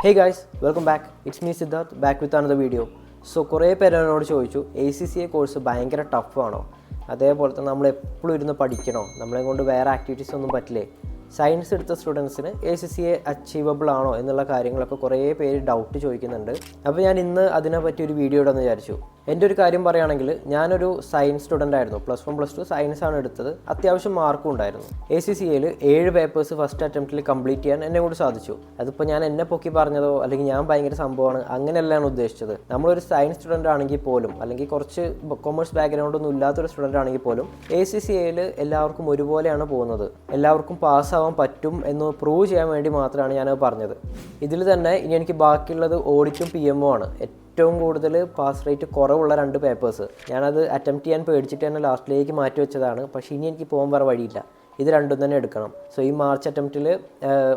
Hey guys, welcome back. It's me Siddharth back with another video. So കുറേ പേര് എന്നോട് ചോദിച്ചു ACCA കോഴ്സ് ഭയങ്കര ടഫാണോ, അതേപോലെ തന്നെ നമ്മൾ എപ്പോഴും ഇരുന്ന് പഠിക്കണോ, നമ്മളെ കൊണ്ട് വേറെ ആക്ടിവിറ്റീസ് ഒന്നും പറ്റില്ലേ, സയൻസ് എടുത്ത സ്റ്റുഡൻസിന് ACCA അച്ചീവബിൾ ആണോ എന്നുള്ള കാര്യങ്ങളൊക്കെ കുറേ പേര് ഡൗട്ട് ചോദിക്കുന്നുണ്ട്. അപ്പോൾ ഞാൻ ഇന്ന് അതിനെപ്പറ്റി ഒരു വീഡിയോ ഇടാമെന്ന് വിചാരിച്ചു. എൻ്റെ ഒരു കാര്യം പറയുകയാണെങ്കിൽ ഞാനൊരു സയൻസ് സ്റ്റുഡൻ്റ് ആയിരുന്നു. +1 +2 സയൻസാണ് എടുത്തത്. അത്യാവശ്യം മാർക്കും ഉണ്ടായിരുന്നു. ACCAയിൽ 7 പേപ്പേഴ്സ് ഫസ്റ്റ് അറ്റംപ്റ്റിൽ കംപ്ലീറ്റ് ചെയ്യാൻ എന്നെ കൂടി സാധിച്ചു. അതിപ്പോൾ ഞാൻ എന്നെ പൊക്കി പറഞ്ഞതോ അല്ലെങ്കിൽ ഞാൻ ഭയങ്കര സംഭവമാണ് അങ്ങനെയല്ലാണ് ഉദ്ദേശിച്ചത്. നമ്മളൊരു സയൻസ് സ്റ്റുഡൻ്റ് ആണെങ്കിൽ പോലും, അല്ലെങ്കിൽ കുറച്ച് കൊമേഴ്സ് ബാക്ക്ഗ്രൗണ്ടൊന്നും ഇല്ലാത്തൊരു സ്റ്റുഡൻ്റ് ആണെങ്കിൽ പോലും ACCAയിൽ എല്ലാവർക്കും ഒരുപോലെയാണ് പോകുന്നത്. എല്ലാവർക്കും പാസ്സാവാൻ പറ്റും എന്ന് പ്രൂവ് ചെയ്യാൻ വേണ്ടി മാത്രമാണ് ഞാനത് പറഞ്ഞത്. ഇതിൽ തന്നെ ഇനി എനിക്ക് ബാക്കിയുള്ളത് ഓഡിറ്റും PMO ആണ്. ഏറ്റവും കൂടുതൽ പാസ് റേറ്റ് കുറവുള്ള 2 പേപ്പേഴ്സ്. ഞാനത് അറ്റംപ്റ്റ് ചെയ്യാൻ പേടിച്ചിട്ട് തന്നെ ലാസ്റ്റിലേക്ക് മാറ്റി വെച്ചതാണ്. പക്ഷേ ഇനി എനിക്ക് പോകാൻ വേറെ വഴിയില്ല, ഇത് രണ്ടും തന്നെ എടുക്കണം. സോ ഈ മാർച്ച് അറ്റംപ്റ്റിൽ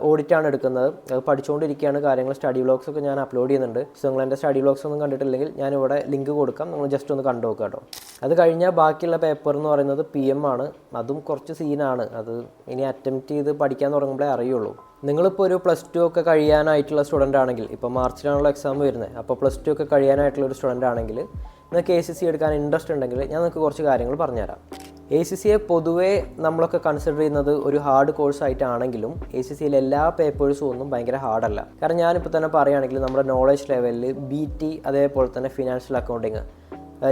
ഓഡിറ്റാണ് എടുക്കുന്നത്. അത് പഠിച്ചുകൊണ്ടിരിക്കുകയാണ്. കാര്യങ്ങൾ സ്റ്റഡി വ്ലോഗ്സ് ഒക്കെ ഞാൻ അപ്ലോഡ് ചെയ്യുന്നുണ്ട്. സോ നിങ്ങൾ എൻ്റെ സ്റ്റഡി വ്ലോഗ്സ് ഒന്നും കണ്ടിട്ടില്ലെങ്കിൽ ഞാനിവിടെ ലിങ്ക് കൊടുക്കാം, നിങ്ങൾ ജസ്റ്റ് ഒന്ന് കണ്ടു നോക്കുക കേട്ടോ. അത് കഴിഞ്ഞാൽ ബാക്കിയുള്ള പേപ്പർ എന്ന് പറയുന്നത് PM ആണ്. അതും കുറച്ച് സീനാണ്. അത് ഇനി അറ്റംപ്റ്റ് ചെയ്ത് പഠിക്കാൻ തുടങ്ങുമ്പോഴേ അറിയുള്ളൂ. നിങ്ങളിപ്പോൾ ഒരു +2 ഒക്കെ കഴിയാനായിട്ടുള്ള സ്റ്റുഡൻ്റ് ആണെങ്കിൽ, ഇപ്പോൾ മാർച്ചിലാണല്ലോ എക്സാം വരുന്നത്, അപ്പോൾ +2 ഒക്കെ കഴിയാനായിട്ടുള്ള ഒരു സ്റ്റുഡൻ്റ് ആണെങ്കിൽ നിങ്ങൾക്ക് ACCA എടുക്കാൻ ഇൻട്രസ്റ്റ് ഉണ്ടെങ്കിൽ ഞാൻ നിങ്ങൾക്ക് കുറച്ച് കാര്യങ്ങൾ പറഞ്ഞുതരാം. ACCA പൊതുവേ നമ്മളൊക്കെ കൺസിഡർ ചെയ്യുന്നത് ഒരു ഹാർഡ് കോഴ്സ് ആയിട്ടാണെങ്കിലും ACCAയിലെ എല്ലാ പേപ്പേഴ്സും ഒന്നും ഭയങ്കര ഹാർഡല്ല. കാരണം ഞാനിപ്പോൾ തന്നെ പറയുകയാണെങ്കിൽ നമ്മുടെ നോളജ് ലെവലിൽ BT, അതേപോലെ തന്നെ ഫിനാൻഷ്യൽ അക്കൗണ്ടിങ്,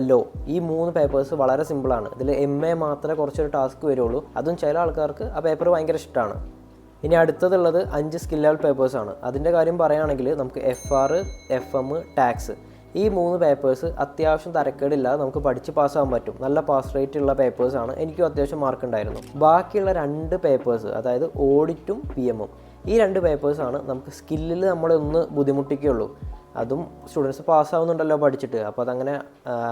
ലോ, ഈ 3 പേപ്പേഴ്സ് വളരെ സിമ്പിളാണ്. ഇതിൽ MA മാത്രമേ കുറച്ചൊരു ടാസ്ക് വരുള്ളൂ. അതും ചില ആൾക്കാർക്ക് ആ പേപ്പർ ഭയങ്കര ഇഷ്ടമാണ്. ഇനി അടുത്തതുള്ളത് 5 സ്കിൽ ലെവൽ പേപ്പേഴ്സാണ്. അതിൻ്റെ കാര്യം പറയുകയാണെങ്കിൽ നമുക്ക് FR, FM, ടാക്സ്, ഈ 3 പേപ്പേഴ്സ് അത്യാവശ്യം തരക്കേടില്ലാതെ നമുക്ക് പഠിച്ച് പാസ്സാകാൻ പറ്റും. നല്ല പാസ് റേറ്റ് ഉള്ള പേപ്പേഴ്സാണ്. എനിക്കും അത്യാവശ്യം മാർക്ക് ഉണ്ടായിരുന്നു. ബാക്കിയുള്ള 2 പേപ്പേഴ്സ്, അതായത് ഓഡിറ്റും PMഉം, ഈ 2 പേപ്പേഴ്സാണ് നമുക്ക് സ്കില്ലിൽ നമ്മളെ ഒന്ന് ബുദ്ധിമുട്ടിക്കുകയുള്ളൂ. അതും സ്റ്റുഡൻസ് പാസ്സാവുന്നുണ്ടല്ലോ പഠിച്ചിട്ട്. അപ്പോൾ അതങ്ങനെ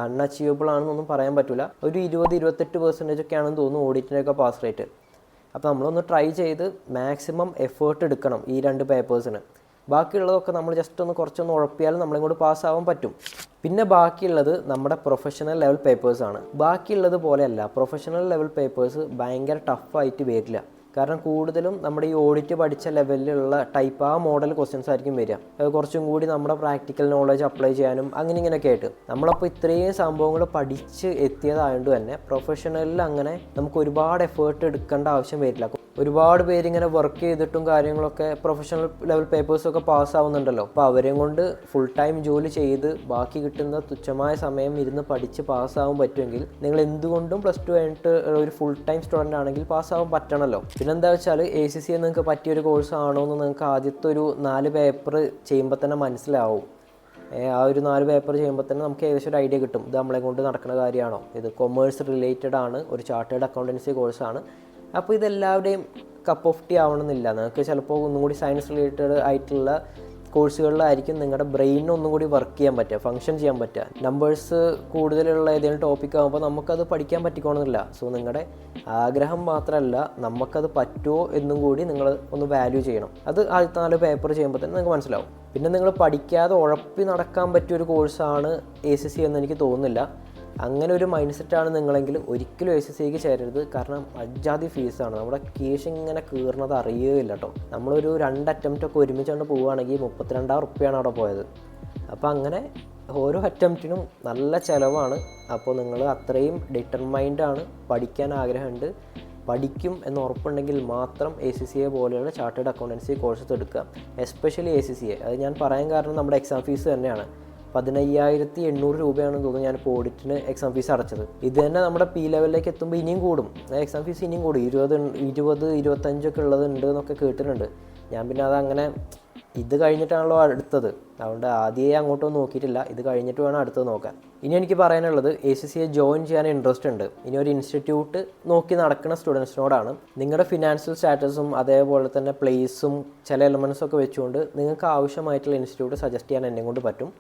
അൺഅച്ചീവബിൾ ആണെന്നൊന്നും പറയാൻ പറ്റില്ല. ഒരു 20-28% ഒക്കെ ആണെന്ന് തോന്നുന്നു ഓഡിറ്റിൻ്റെയൊക്കെ പാസ് റേറ്റ്. അപ്പോൾ നമ്മളൊന്ന് ട്രൈ ചെയ്ത് മാക്സിമം എഫേർട്ട് എടുക്കണം ഈ 2 പേപ്പേഴ്സിന്. ബാക്കിയുള്ളതൊക്കെ നമ്മൾ ജസ്റ്റ് കുറച്ചൊന്ന് ഉഴപ്പിയാലും നമ്മളെ കൊണ്ട് പാസ്സാവാൻ പറ്റും. പിന്നെ ബാക്കിയുള്ളത് നമ്മുടെ പ്രൊഫഷണൽ ലെവൽ പേപ്പേഴ്സാണ്. ബാക്കിയുള്ളത് പോലെയല്ല, പ്രൊഫഷണൽ ലെവൽ പേപ്പേഴ്സ് ഭയങ്കര ടഫായിട്ട് വരില്ല. കാരണം കൂടുതലും നമ്മുടെ ഈ ഓഡിറ്റ് പഠിച്ച ലെവലിലുള്ള ടൈപ്പ് മോഡൽ ക്വസ്റ്റ്യൻസ് ആയിരിക്കും വരിക. കുറച്ചും കൂടി നമ്മുടെ പ്രാക്ടിക്കൽ നോളജ് അപ്ലൈ ചെയ്യാനും അങ്ങനെ ഇങ്ങനെയൊക്കെ ആയിട്ട്. നമ്മളപ്പോൾ ഇത്രയും സംഭവങ്ങൾ പഠിച്ച് എത്തിയതായതുകൊണ്ട് തന്നെ പ്രൊഫഷണലിൽ അങ്ങനെ നമുക്ക് ഒരുപാട് എഫേർട്ട് എടുക്കേണ്ട ആവശ്യം വരില്ല. ഒരുപാട് പേരിങ്ങനെ വർക്ക് ചെയ്തിട്ടും കാര്യങ്ങളൊക്കെ പ്രൊഫഷണൽ ലെവൽ പേപ്പേഴ്സൊക്കെ പാസ്സാവുന്നുണ്ടല്ലോ. അപ്പോൾ അവരെയും കൊണ്ട് ഫുൾ ടൈം ജോലി ചെയ്ത് ബാക്കി കിട്ടുന്ന തുച്ഛമായ സമയം ഇരുന്ന് പഠിച്ച് പാസ്സാവാൻ പറ്റുമെങ്കിൽ നിങ്ങൾ എന്തുകൊണ്ടും +2 കഴിഞ്ഞിട്ട് ഒരു ഫുൾ ടൈം സ്റ്റുഡൻ്റ് ആണെങ്കിൽ പാസ്സാവാൻ പറ്റണമല്ലോ. പിന്നെന്താ വെച്ചാൽ ACCA നിങ്ങൾക്ക് പറ്റിയൊരു കോഴ്സ് ആണോ എന്ന് നിങ്ങൾക്ക് ആദ്യത്തെ ഒരു 4 പേപ്പർ ചെയ്യുമ്പോൾ തന്നെ മനസ്സിലാവും. ആ ഒരു 4 പേപ്പർ ചെയ്യുമ്പോൾ തന്നെ നമുക്ക് ഏകദേശം ഒരു ഐഡിയ കിട്ടും, ഇത് നമ്മളെ കൊണ്ട് നടക്കുന്ന കാര്യമാണോ, ഇത് കൊമേഴ്സ് റിലേറ്റഡ് ആണ്, ഒരു ചാർട്ടേഡ് അക്കൗണ്ടൻസി കോഴ്സാണ്. അപ്പോൾ ഇതെല്ലാവരുടെയും കപ്പ് ഓഫ് ടീ ആവണമെന്നില്ല. നിങ്ങൾക്ക് ചിലപ്പോൾ ഒന്നും കൂടി സയൻസ് റിലേറ്റഡ് ആയിട്ടുള്ള കോഴ്സുകളിലായിരിക്കും നിങ്ങളുടെ ബ്രെയിനിന് ഒന്നും കൂടി വർക്ക് ചെയ്യാൻ പറ്റുക, ഫങ്ഷൻ ചെയ്യാൻ പറ്റുക. നമ്പേഴ്സ് കൂടുതലുള്ള ഏതെങ്കിലും ടോപ്പിക് ആകുമ്പോൾ നമുക്കത് പഠിക്കാൻ പറ്റിക്കോണമെന്നില്ല. സോ നിങ്ങളുടെ ആഗ്രഹം മാത്രമല്ല, നമുക്കത് പറ്റുമോ എന്നും കൂടി നിങ്ങൾ ഒന്ന് വാല്യൂ ചെയ്യണം. അത് ആദ്യത്തെ 4 പേപ്പർ ചെയ്യുമ്പോൾ തന്നെ നിങ്ങൾക്ക് മനസ്സിലാവും. പിന്നെ നിങ്ങൾ പഠിക്കാതെ ഉഴപ്പി നടക്കാൻ പറ്റിയൊരു കോഴ്സാണ് ACCA എന്ന് എനിക്ക് തോന്നുന്നില്ല. അങ്ങനെ ഒരു മൈൻഡ് സെറ്റാണ് നിങ്ങളെങ്കിൽ ഒരിക്കലും ACCAക്ക് ചേരരുത്. കാരണം അജാതി ഫീസാണ്. നമ്മുടെ കേസ് ഇങ്ങനെ കീറുന്നത് അറിയുകയില്ല കേട്ടോ. നമ്മളൊരു 2 അറ്റംപ്റ്റൊക്കെ ഒരുമിച്ചുകൊണ്ട് പോവുകയാണെങ്കിൽ 32,000 റുപ്യാണ് അവിടെ പോയത്. അപ്പോൾ അങ്ങനെ ഓരോ അറ്റംപ്റ്റിനും നല്ല ചിലവാണ്. അപ്പോൾ നിങ്ങൾ അത്രയും ഡിറ്റർമൈൻഡാണ്, പഠിക്കാൻ ആഗ്രഹമുണ്ട്, പഠിക്കും എന്ന് ഉറപ്പുണ്ടെങ്കിൽ മാത്രം ACCA പോലെയുള്ള ചാർട്ടേഡ് അക്കൗണ്ടൻസി കോഴ്സസ് എടുക്കുക. Especially ACCA. അത് ഞാൻ പറയാൻ കാരണം നമ്മുടെ എക്സാം ഫീസ് തന്നെയാണ്. 15,800 രൂപയാണെന്ന് തോന്നുന്നു ഞാനിപ്പോൾ ഓഡിറ്റിന് എക്സാം ഫീസ് അടച്ചത്. ഇത് തന്നെ നമ്മുടെ P ലെവലിലേക്ക് എത്തുമ്പോൾ ഇനിയും കൂടും. എക്സാം ഫീസ് ഇനിയും കൂടും. 20-25 ഒക്കെ ഉള്ളതുണ്ട് എന്നൊക്കെ കേട്ടിട്ടുണ്ട്. ഞാൻ പിന്നെ അതങ്ങനെ ഇത് കഴിഞ്ഞിട്ടാണല്ലോ അടുത്തത്, അതുകൊണ്ട് ആദ്യമേ അങ്ങോട്ടൊന്നും നോക്കിയിട്ടില്ല. ഇത് കഴിഞ്ഞിട്ട് വേണം അടുത്തത് നോക്കാൻ. ഇനി എനിക്ക് പറയാനുള്ളത്, ACCA ജോയിൻ ചെയ്യാൻ ഇൻട്രസ്റ്റ് ഉണ്ട്, ഇനി ഒരു ഇൻസ്റ്റിറ്റ്യൂട്ട് നോക്കി നടക്കുന്ന സ്റ്റുഡൻസിനോടാണ്. നിങ്ങളുടെ ഫിനാൻഷ്യൽ സ്റ്റാറ്റസും അതേപോലെ തന്നെ പ്ലേസും ചില എലമെൻറ്റ്സൊക്കെ വെച്ചുകൊണ്ട് നിങ്ങൾക്ക് ആവശ്യമായിട്ടുള്ള ഇൻസ്റ്റിറ്റ്യൂട്ട് സജസ്റ്റ് ചെയ്യാൻ എന്നെ കൊണ്ട് പറ്റും.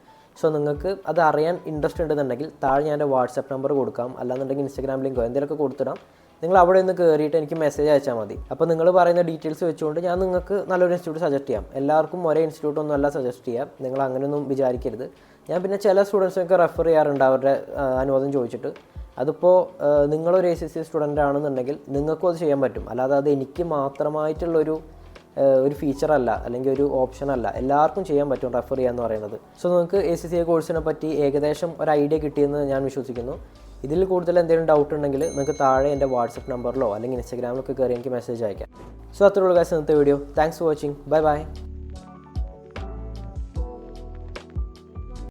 സോ നിങ്ങൾക്ക് അത് അറിയാൻ ഇൻട്രസ്റ്റ് ഉണ്ടെന്നുണ്ടെങ്കിൽ താഴെ ഞാൻ എൻ്റെ വാട്സാപ്പ് നമ്പർ കൊടുക്കാം, അല്ലാന്നുണ്ടെങ്കിൽ ഇൻസ്റ്റാഗ്രാം ലിങ്കോ എന്തെങ്കിലുമൊക്കെ കൊടുത്തിടാം. നിങ്ങൾ അവിടെ ഒന്ന് കയറിയിട്ട് എനിക്ക് മെസ്സേജ് അയച്ചാൽ മതി. അപ്പോൾ നിങ്ങൾ പറയുന്ന ഡീറ്റെയിൽസ് വെച്ചുകൊണ്ട് ഞാൻ നിങ്ങൾക്ക് നല്ലൊരു ഇൻസ്റ്റിറ്റ്യൂട്ട് സജസ്റ്റ് ചെയ്യാം. എല്ലാവർക്കും ഒരേ ഇൻസ്റ്റിറ്റ്യൂട്ടൊന്നും അല്ല സജസ്റ്റ് ചെയ്യാം, നിങ്ങൾ അങ്ങനെയൊന്നും വിചാരിക്കരുത്. ഞാൻ പിന്നെ ചില സ്റ്റുഡൻസിനൊക്കെ റെഫർ ചെയ്യാറുണ്ട് അവരുടെ അനുവാദം ചോദിച്ചിട്ട്. അതിപ്പോൾ നിങ്ങളൊരു ACCA സ്റ്റുഡൻ്റ് ആണെന്നുണ്ടെങ്കിൽ നിങ്ങൾക്കും അത് ചെയ്യാൻ പറ്റും. അല്ലാതെ അത് എനിക്ക് മാത്രമായിട്ടുള്ളൊരു ഒരു ഫീച്ചർ അല്ല, അല്ലെങ്കിൽ ഒരു ഓപ്ഷൻ അല്ല, എല്ലാവർക്കും ചെയ്യാൻ പറ്റും റെഫർ ചെയ്യാന്ന് പറയുന്നത്. സോ നിങ്ങൾക്ക് ACCA കോഴ്സിനെ പറ്റി ഏകദേശം ഒരു ഐഡിയ കിട്ടിയെന്ന് ഞാൻ വിശ്വസിക്കുന്നു. ഇതിൽ കൂടുതൽ എന്തെങ്കിലും ഡൗട്ട് ഉണ്ടെങ്കിൽ നിങ്ങൾക്ക് താഴെ എൻ്റെ വാട്സപ്പ് നമ്പറിലോ അല്ലെങ്കിൽ ഇൻസ്റ്റാഗ്രാമിലൊക്കെ കയറി എനിക്ക് മെസ്സേജ് അയക്കാം. സോ അത്രയുള്ള കാര്യം ഇന്നത്തെ video. Thanks for watching. Bye bye.